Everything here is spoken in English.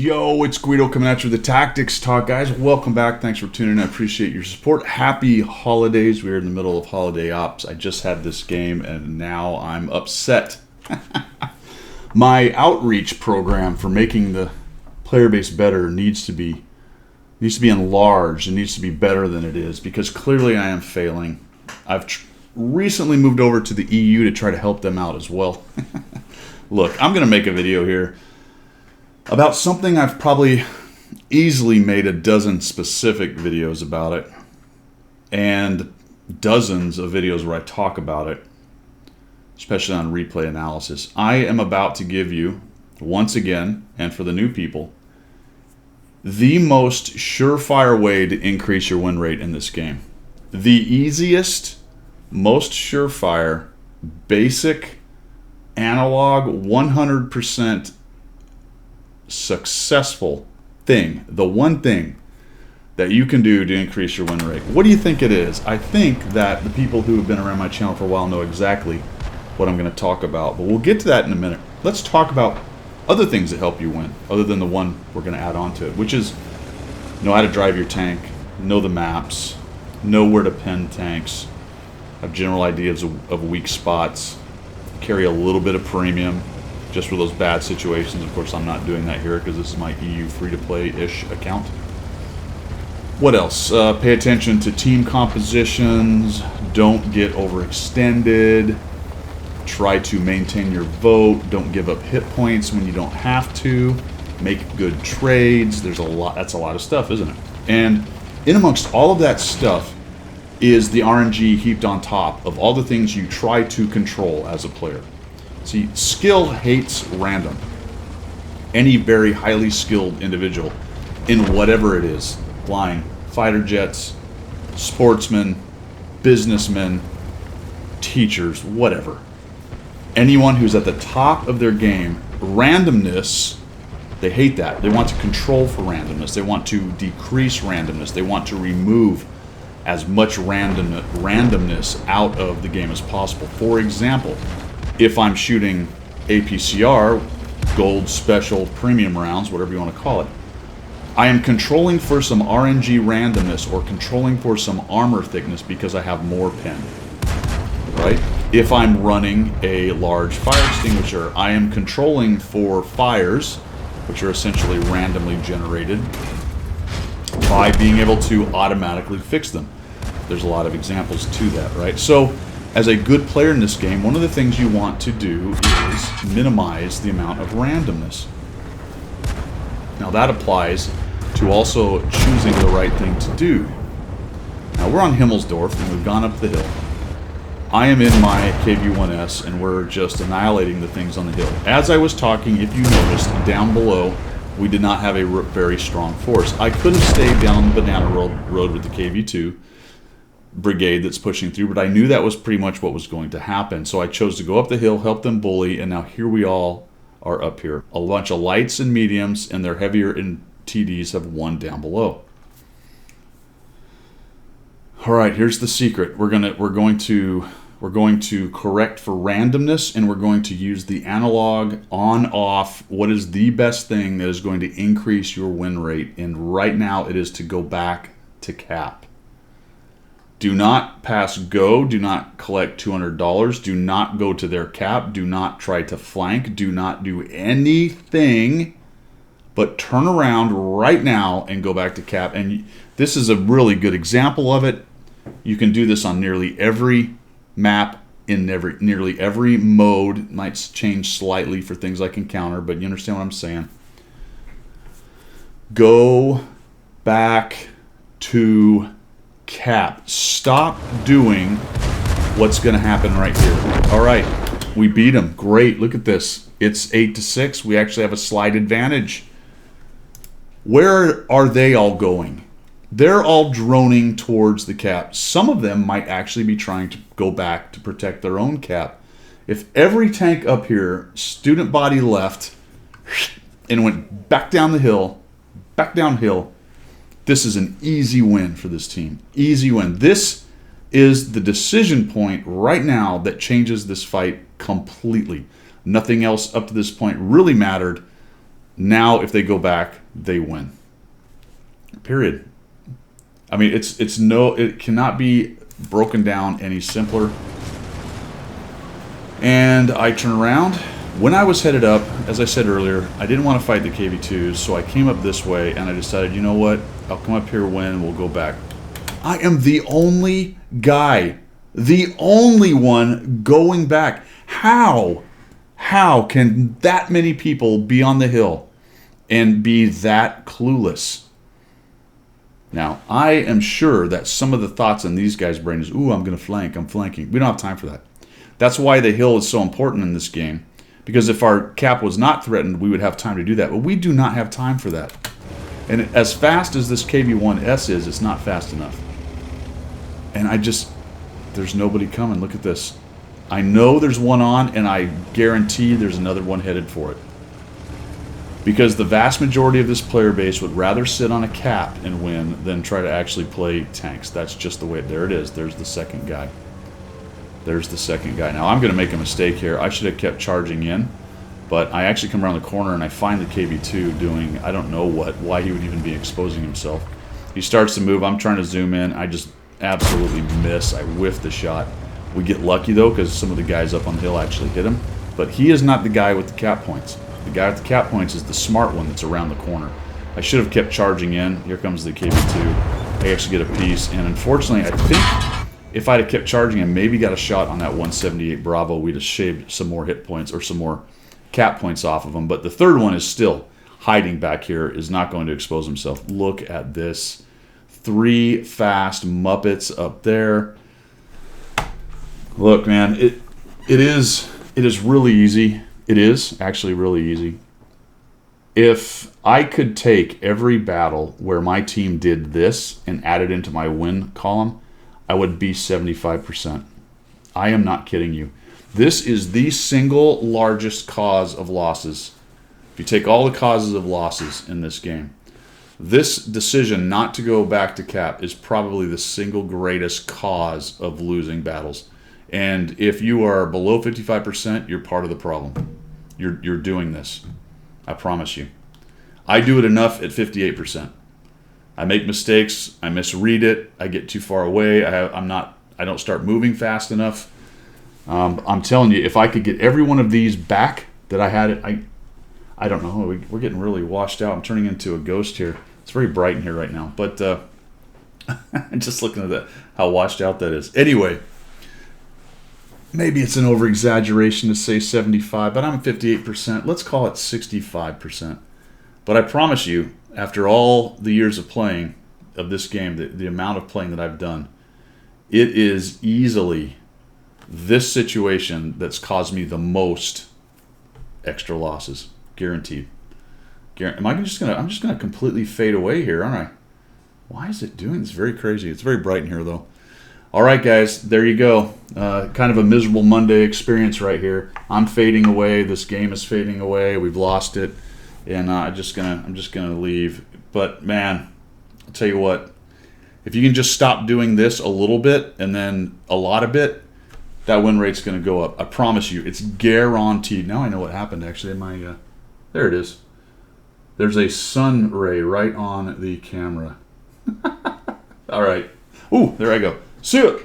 Yo, it's Guido coming at you with the Tactics Talk, guys. Welcome back. Thanks for tuning in. I appreciate your support. Happy holidays. We're in the middle of holiday ops. I just had this game, and now I'm upset. My outreach program for making the player base better needs to be enlarged. It needs to be better than it is, because clearly I am failing. I've recently moved over to the EU to try to help them out as well. Look, I'm going to make a video here about something I've probably easily made a dozen specific videos about it, and dozens of videos where I talk about it, especially on replay analysis. I am about to give you, once again, and for the new people, the most surefire way to increase your win rate in this game. The easiest, most surefire, basic, analog, 100% successful thing, the one thing that you can do to increase your win rate. What do you think it is? I think that the people who have been around my channel for a while know exactly what I'm going to talk about, but we'll get to that in a minute. Let's talk about other things that help you win, other than the one we're going to add on to it, which is know how to drive your tank, know the maps, know where to pin tanks, have general ideas of weak spots, carry a little bit of premium, just for those bad situations. Of course, I'm not doing that here because this is my EU free-to-play-ish account. What else? Pay attention to team compositions. Don't get overextended. Try to maintain your vote. Don't give up hit points when you don't have to. Make good trades. There's a lot. That's a lot of stuff, isn't it? And in amongst all of that stuff is the RNG heaped on top of all the things you try to control as a player. See, skill hates random. Any very highly skilled individual in whatever it is, flying, fighter jets, sportsmen, businessmen, teachers, whatever. Anyone who's at the top of their game, randomness, they hate that. They want to control for randomness. They want to decrease randomness. They want to remove as much randomness out of the game as possible. For example, if I'm shooting APCR, gold, special, premium rounds, whatever you want to call it, I am controlling for some RNG randomness or controlling for some armor thickness because I have more pen, right? If I'm running a large fire extinguisher, I am controlling for fires, which are essentially randomly generated, by being able to automatically fix them. There's a lot of examples to that, right? So, as a good player in this game, one of the things you want to do is minimize the amount of randomness. Now that applies to also choosing the right thing to do. Now we're on Himmelsdorf and we've gone up the hill. I am in my KV-1S and we're just annihilating the things on the hill. As I was talking, if you noticed, down below, we did not have a very strong force. I could have stayed down the banana road with the KV-2 brigade that's pushing through, but I knew that was pretty much what was going to happen. So I chose to go up the hill, help them bully, and now here we all are up here. A bunch of lights and mediums, and their heavier in TDs have won down below. All right, here's the secret. We're going to correct for randomness, and we're going to use the analog on-off. What is the best thing that is going to increase your win rate? And right now, it is to go back to cap. Do not pass go. Do not collect $200. Do not go to their cap. Do not try to flank. Do not do anything but turn around right now and go back to cap. And this is a really good example of it. You can do this on nearly every map in nearly every mode. It might change slightly for things like encounter, but you understand what I'm saying. Go back to cap. Stop doing what's going to happen right here. All right, we beat them. Great. Look at this. It's 8-6. We actually have a slight advantage. Where are they all going? They're all droning towards the cap. Some of them might actually be trying to go back to protect their own cap. If every tank up here, student body left, and went back down the hill, back downhill, this is an easy win for this team. Easy win. This is the decision point right now that changes this fight completely. Nothing else up to this point really mattered. Now, if they go back, they win. Period. I mean, it cannot be broken down any simpler. And I turn around. When I was headed up, as I said earlier, I didn't want to fight the KV2s, so I came up this way, and I decided, you know what? I'll come up here, win, we'll go back. I am the only guy, the only one going back. How can that many people be on the hill and be that clueless? Now, I am sure that some of the thoughts in these guys' brain is, ooh, I'm going to flank, I'm flanking. We don't have time for that. That's why the hill is so important in this game, because if our cap was not threatened, we would have time to do that. But we do not have time for that. And as fast as this KV-1S is, it's not fast enough. And there's nobody coming. Look at this. I know there's one on, and I guarantee there's another one headed for it. Because the vast majority of this player base would rather sit on a cap and win than try to actually play tanks. That's just the way. There it is. There's the second guy. There's the second guy. Now, I'm going to make a mistake here. I should have kept charging in. But I actually come around the corner, and I find the KV2 doing, I don't know why he would even be exposing himself. He starts to move. I'm trying to zoom in. I just absolutely miss. I whiff the shot. We get lucky, though, because some of the guys up on the hill actually hit him. But he is not the guy with the cap points. The guy with the cap points is the smart one that's around the corner. I should have kept charging in. Here comes the KV2. I actually get a piece. And unfortunately, I think if I'd have kept charging and maybe got a shot on that 178 Bravo, we'd have shaved some more hit points or some more cap points off of him. But the third one is still hiding back here, is not going to expose himself. Look at this. 3 fast Muppets up there. Look, man, it is really easy. It is actually really easy. If I could take every battle where my team did this and add it into my win column, I would be 75%. I am not kidding you. This is the single largest cause of losses. If you take all the causes of losses in this game, this decision not to go back to cap is probably the single greatest cause of losing battles. And if you are below 55%, you're part of the problem. You're doing this. I promise you. I do it enough at 58%. I make mistakes. I misread it. I get too far away. I don't start moving fast enough. I'm telling you, if I could get every one of these back that I had, I don't know. We're getting really washed out. I'm turning into a ghost here. It's very bright in here right now. But just looking at that, how washed out that is. Anyway, maybe it's an over-exaggeration to say 75, but I'm at 58%. Let's call it 65%. But I promise you, after all the years of playing of this game, the amount of playing that I've done, it is easily this situation that's caused me the most extra losses. Guaranteed. I'm just gonna completely fade away here, aren't I? Why is it doing this? Very crazy. It's very bright in here, though. All right, guys, there you go. Kind of a miserable Monday experience right here. I'm fading away. This game is fading away. We've lost it, and I'm just gonna leave. But man, I'll tell you what. If you can just stop doing this a little bit and then a lot of it, that win rate's going to go up. I promise you. It's guaranteed. Now I know what happened, actually. There it is. There's a sun ray right on the camera. All right. Ooh, there I go. See ya.